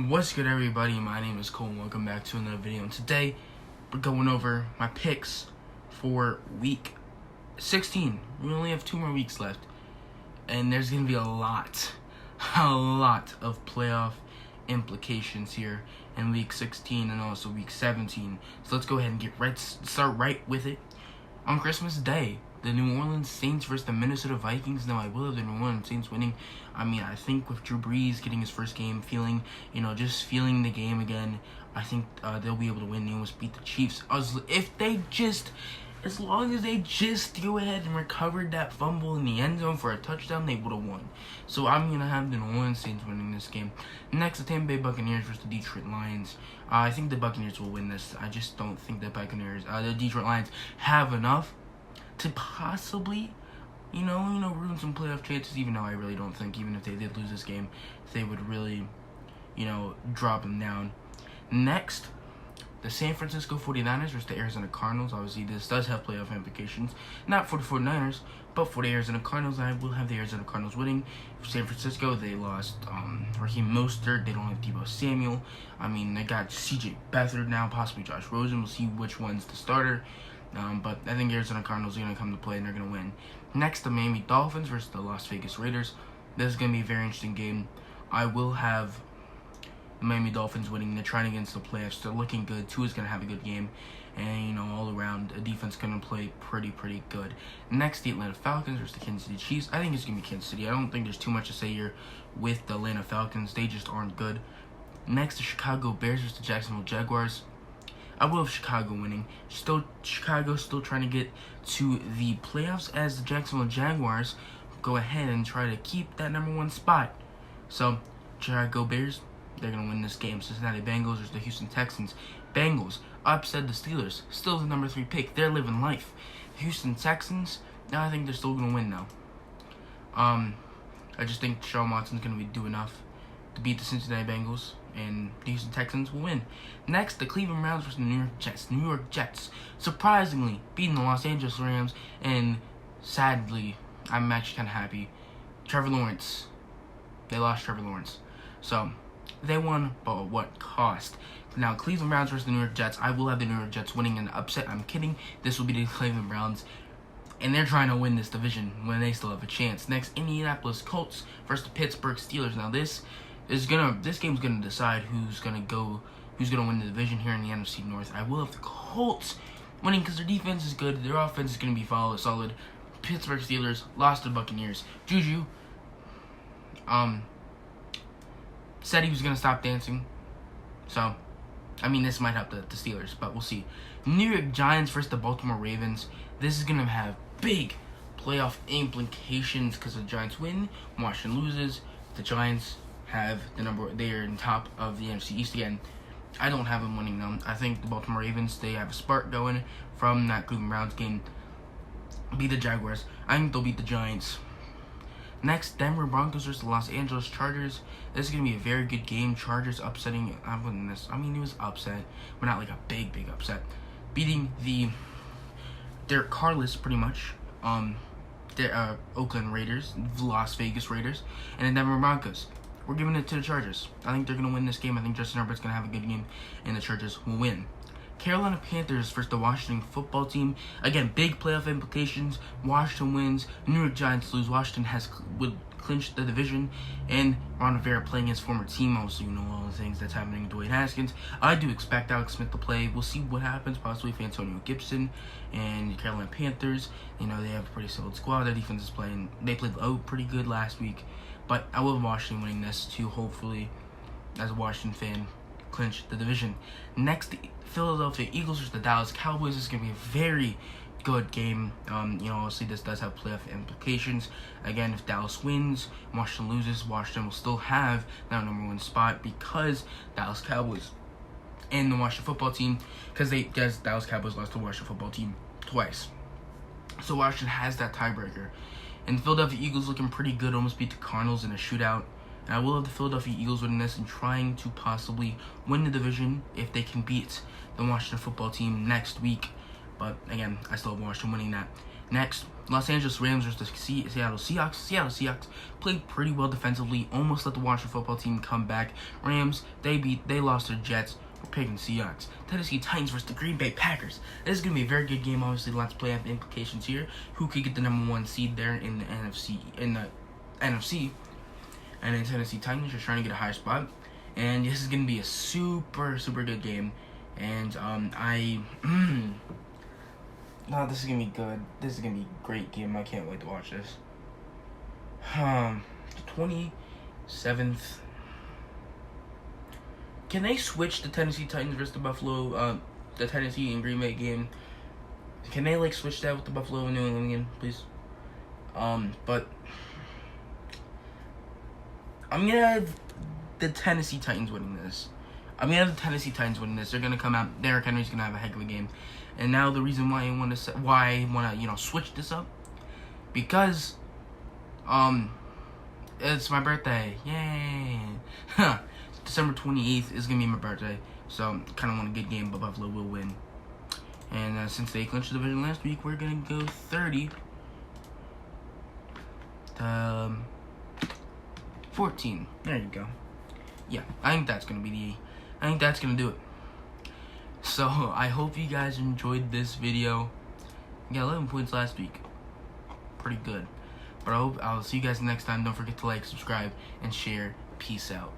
What's good, everybody? My name is Cole and welcome back to another video. And today we're going over my picks for week 16. We only have 2 more weeks left, and there's gonna be a lot of playoff implications here in week 16 and also week 17. So let's go ahead and start right with it. On Christmas Day, the New Orleans Saints versus the Minnesota Vikings. Now, I will have the New Orleans Saints winning. I think with Drew Brees getting his first game, feeling the game again, I think they'll be able to win. They almost beat the Chiefs. As long as they just threw ahead and recovered that fumble in the end zone for a touchdown, they would have won. So I'm going to have the New Orleans Saints winning this game. Next, the Tampa Bay Buccaneers versus the Detroit Lions. I think the Buccaneers will win this. I just don't think the Detroit Lions have enough to possibly, ruin some playoff chances, even though I really don't think, even if they did lose this game, they would really, drop them down. Next, the San Francisco 49ers versus the Arizona Cardinals. Obviously, this does have playoff implications. Not for the 49ers, but for the Arizona Cardinals, I will have the Arizona Cardinals winning. For San Francisco, they lost Raheem Mostert. They don't have Deebo Samuel. They got C.J. Beathard now, possibly Josh Rosen. We'll see which one's the starter. But I think Arizona Cardinals are going to come to play and they're going to win. Next, the Miami Dolphins versus the Las Vegas Raiders. This is going to be a very interesting game. I will have the Miami Dolphins winning. They're trying against the playoffs. They're looking good. Tua's going to have a good game. And, all around, the defense is going to play pretty good. Next, the Atlanta Falcons versus the Kansas City Chiefs. I think it's going to be Kansas City. I don't think there's too much to say here with the Atlanta Falcons. They just aren't good. Next, the Chicago Bears versus the Jacksonville Jaguars. I will have Chicago winning. Chicago still trying to get to the playoffs as the Jacksonville Jaguars go ahead and try to keep that number 1 spot. So, Chicago Bears, they're going to win this game. Cincinnati Bengals versus the Houston Texans. Bengals upset the Steelers. Still the number 3 pick. They're living life. Houston Texans, I think they're still going to win now. I just think Deshaun Watson's going to do enough to beat the Cincinnati Bengals, and the Houston Texans will win. Next, the Cleveland Browns versus the New York Jets. New York Jets, surprisingly, beating the Los Angeles Rams, and sadly, I'm actually kind of happy. Trevor Lawrence, they lost Trevor Lawrence. So, they won, but at what cost? Now, Cleveland Browns versus the New York Jets. I will have the New York Jets winning an upset. I'm kidding. This will be the Cleveland Browns. And they're trying to win this division when they still have a chance. Next, Indianapolis Colts versus the Pittsburgh Steelers. Now, this game's gonna decide who's gonna win the division here in the NFC North. I will have the Colts winning because their defense is good, their offense is gonna be solid. Pittsburgh Steelers lost to the Buccaneers. Juju said he was gonna stop dancing, so this might help the Steelers, but we'll see. New York Giants versus the Baltimore Ravens. This is gonna have big playoff implications because the Giants win, Washington loses, the Giants have they are in top of the NFC East again. I don't have them winning though. I think the Baltimore Ravens, they have a spark going from that Cleveland Browns game. Beat the Jaguars. I think they'll beat the Giants. Next, Denver Broncos versus the Los Angeles Chargers. This is going to be a very good game. Chargers upsetting, it was upset, but not like a big upset. Beating their Carlos pretty much. The Oakland Raiders, Las Vegas Raiders, and the Denver Broncos. We're giving it to the Chargers. I think they're going to win this game. I think Justin Herbert's going to have a good game, and the Chargers will win. Carolina Panthers versus the Washington Football Team. Again, big playoff implications. Washington wins. New York Giants lose. Washington would clinch the division. And Ron Rivera playing his former team. Also, all the things that's happening with Dwayne Haskins. I do expect Alex Smith to play. We'll see what happens, possibly for Antonio Gibson and the Carolina Panthers. They have a pretty solid squad. Their defense is playing. They played pretty good last week. But I will have Washington winning this to hopefully, as a Washington fan, clinch the division. Next, the Philadelphia Eagles versus the Dallas Cowboys. This is going to be a very good game. Obviously this does have playoff implications. Again, if Dallas wins, Washington loses, Washington will still have that number 1 spot because Dallas Cowboys and the Washington Football Team, because Dallas Cowboys lost to the Washington Football Team twice. So Washington has that tiebreaker. And the Philadelphia Eagles looking pretty good, almost beat the Cardinals in a shootout. And I will have the Philadelphia Eagles winning this and trying to possibly win the division if they can beat the Washington Football Team next week. But again, I still have Washington winning that. Next, Los Angeles Rams versus the Seattle Seahawks. Seattle Seahawks played pretty well defensively, almost let the Washington football team come back. Rams, they lost their Jets. We're picking Seahawks. Tennessee Titans versus the Green Bay Packers. This is going to be a very good game. Obviously, lots of playoff implications here. Who could get the #1 seed there in the NFC? And then Tennessee Titans are trying to get a higher spot. And this is going to be a super, super good game. And no, this is going to be good. This is going to be a great game. I can't wait to watch this. The 27th. Can they switch the Tennessee Titans versus the Buffalo, the Tennessee and Green Bay game? Can they, like, switch that with the Buffalo and New England game, please? But I'm going to have the Tennessee Titans winning this. They're going to come out. Derrick Henry's going to have a heck of a game. And now the reason why I want to switch this up, because it's my birthday. Yay. December 28th is going to be my birthday. So kind of want a good game, but Buffalo will win. And since they clinched the division last week, we're going to go 30 to 14. There you go. Yeah, I think that's going to do it. So, I hope you guys enjoyed this video. We got 11 points last week. Pretty good. But I'll see you guys next time. Don't forget to like, subscribe, and share. Peace out.